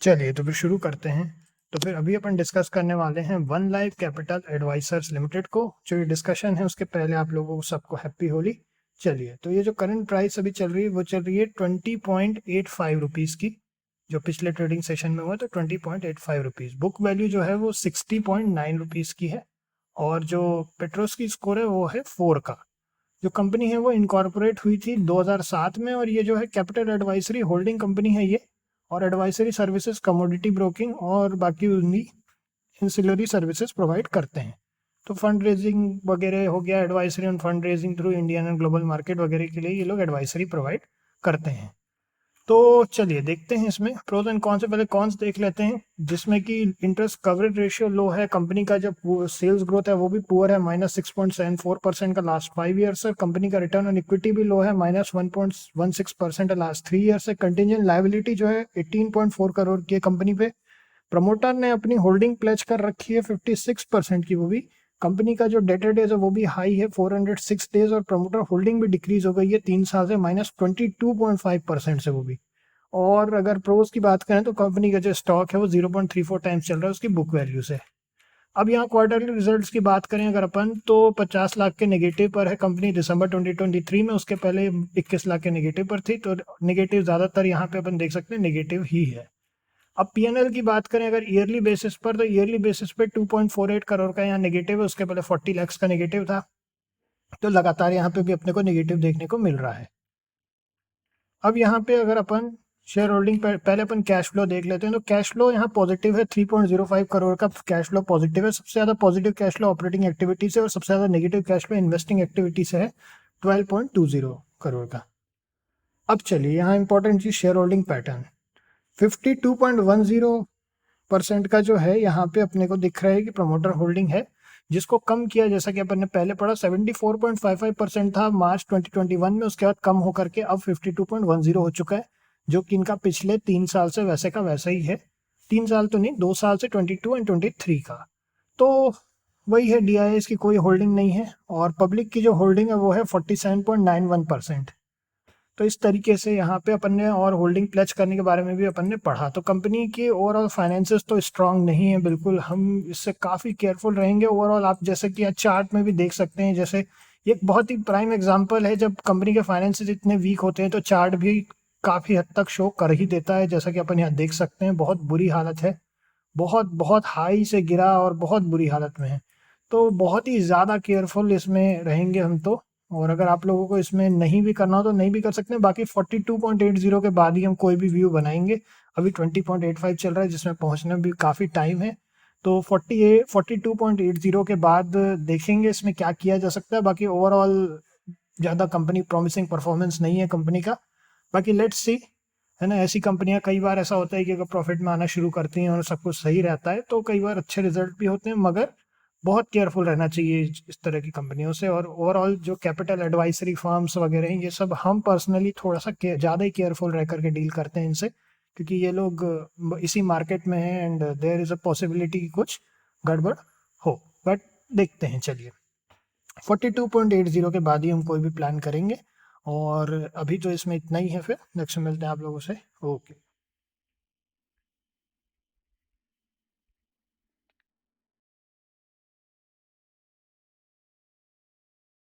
चलिए तो फिर शुरू करते हैं। तो फिर अभी अपन डिस्कस करने वाले हैं One Life Capital Advisors Limited को। जो ये डिस्कशन है उसके पहले आप लोगों को सबको हैप्पी होली। चलिए, तो ये जो करंट प्राइस अभी चल रही है वो चल रही है 20.85 रुपीज़ की। जो पिछले ट्रेडिंग सेशन में हुआ तो 20.85 रुपीज़। बुक वैल्यू जो है वो 60.9 रुपीज़ की है। और जो पेट्रोस की स्कोर है वो है 4 का। जो कंपनी है वो इनकॉर्पोरेट हुई थी 2007 में, और ये जो है कैपिटल एडवाइजरी होल्डिंग कंपनी है ये। और एडवाइजरी सर्विसेज, कमोडिटी ब्रोकिंग और बाकी उन्हीं इंसिलरी सर्विसेज प्रोवाइड करते हैं। तो फंड रेजिंग वगैरह हो गया, advisory on fund raising through Indian and global market वगैरह के लिए ये लोग एडवाइजरी प्रोवाइड करते हैं। तो चलिए देखते हैं इसमें प्रोज एंड कॉन्स से। पहले कॉन्स देख लेते हैं, जिसमें कि इंटरेस्ट कवरेज रेशियो लो है। कंपनी का जो सेल्स ग्रोथ है वो भी पुअर है, -6.74% का लास्ट 5 ईयर से। कंपनी का रिटर्न ऑन इक्विटी भी लो है, -1.16% लास्ट 3 ईयर से। कंटिजेंट लायबिलिटी जो है 18.4 करोड़ की है कंपनी पे। प्रमोटर ने अपनी होल्डिंग प्लेज कर रखी है 56% की, वो भी। कंपनी का जो डेटर डेज है वो भी हाई है, 406 डेज। और प्रमोटर होल्डिंग भी डिक्रीज हो गई है 3 साल से, -22.5% से, वो भी। और अगर प्रोज की बात करें तो कंपनी का जो स्टॉक है वो 0.34 टाइम्स चल रहा है उसकी बुक वैल्यू से। अब यहाँ क्वार्टरली रिजल्ट्स की बात करें अगर अपन, तो 50 लाख के नेगेटिव पर है कंपनी दिसंबर 2023 में। उसके पहले 21 लाख के नेगेटिव पर थी। तो नेगेटिव ज़्यादातर यहाँ पे अपन देख सकते हैं नेगेटिव ही है। अब पीएनएल की बात करें अगर ईयरली बेसिस पर, तो ईयरली बेसिस पे 2.48 करोड़ का यहाँ नेगेटिव है। उसके पहले 40 लाख का नेगेटिव था। तो लगातार यहाँ पे भी अपने को नेगेटिव देखने को मिल रहा है। अब यहाँ पे अगर अपन शेयर होल्डिंग पर पहले अपन कैश फ्लो देख लेते हैं, तो कैश फ्लो यहाँ पॉजिटिव है, 3.05 करोड़ का कैश फ्लो पॉजिटिव है। सबसे ज़्यादा positive cash flow operating activity से और सबसे ज़्यादा negative cash flow investing activity से है, 12.20 करोड़ का। अब चलिए यहाँ इंपॉर्टेंट चीज शेयर होल्डिंग पैटर्न। 52.10% का जो है यहाँ पे अपने को दिख रहा है कि प्रमोटर होल्डिंग है, जिसको कम किया जैसा कि अपन ने पहले पढ़ा। 74.55% था मार्च 2021 में, उसके बाद कम होकर के अब 52.10 हो चुका है। जो कि इनका पिछले 3 साल से वैसे का वैसा ही है। 3 साल तो नहीं, 2 साल से 22 एंड 23 का। तो वही है, डीआईएस की कोई होल्डिंग नहीं है। और पब्लिक की जो होल्डिंग है वो है 47.91%। तो इस तरीके से यहाँ पे अपन ने और होल्डिंग प्लेज करने के बारे में भी अपन ने पढ़ा। तो कंपनी के ओवरऑल फाइनेंसेस तो स्ट्रांग नहीं है बिल्कुल, हम इससे काफ़ी केयरफुल रहेंगे ओवरऑल। आप जैसे कि चार्ट में भी देख सकते हैं, जैसे ये एक बहुत ही प्राइम एग्जांपल है, जब कंपनी के फाइनेंसेस इतने वीक होते हैं तो चार्ट भी काफ़ी हद तक शो कर ही देता है। जैसा कि अपन यहाँ देख सकते हैं, बहुत बुरी हालत है, बहुत बहुत हाई से गिरा और बहुत बुरी हालत में है। तो बहुत ही ज़्यादा केयरफुल इसमें रहेंगे हम तो। और अगर आप लोगों को इसमें नहीं भी करना हो तो नहीं भी कर सकते हैं। बाकी 42.80 के बाद ही हम कोई भी व्यू बनाएंगे। अभी 20.85 चल रहा है, जिसमें पहुंचने में भी काफ़ी टाइम है। तो 42.80 के बाद देखेंगे इसमें क्या किया जा सकता है। बाकी ओवरऑल ज़्यादा कंपनी प्रॉमिसिंग परफॉर्मेंस नहीं है कंपनी का। बाकी लेट्स सी, है ना। ऐसी कंपनियां कई बार ऐसा होता है कि अगर प्रॉफिट में आना शुरू करती हैं और सब कुछ सही रहता है तो कई बार अच्छे रिजल्ट भी होते हैं, मगर बहुत केयरफुल रहना चाहिए इस तरह की कंपनियों से। और ओवरऑल जो कैपिटल एडवाइजरी फर्म्स वगैरह हैं, ये सब हम पर्सनली थोड़ा सा ज़्यादा ही केयरफुल रह करके डील करते हैं इनसे, क्योंकि ये लोग इसी मार्केट में हैं and there is a possibility कि कुछ गड़बड़ हो। बट देखते हैं, चलिए 42.80 के बाद ही हम कोई भी प्लान करेंगे। और अभी तो इसमें इतना ही है, फिर नेक्स्ट मिलते हैं आप लोगों से। ओके।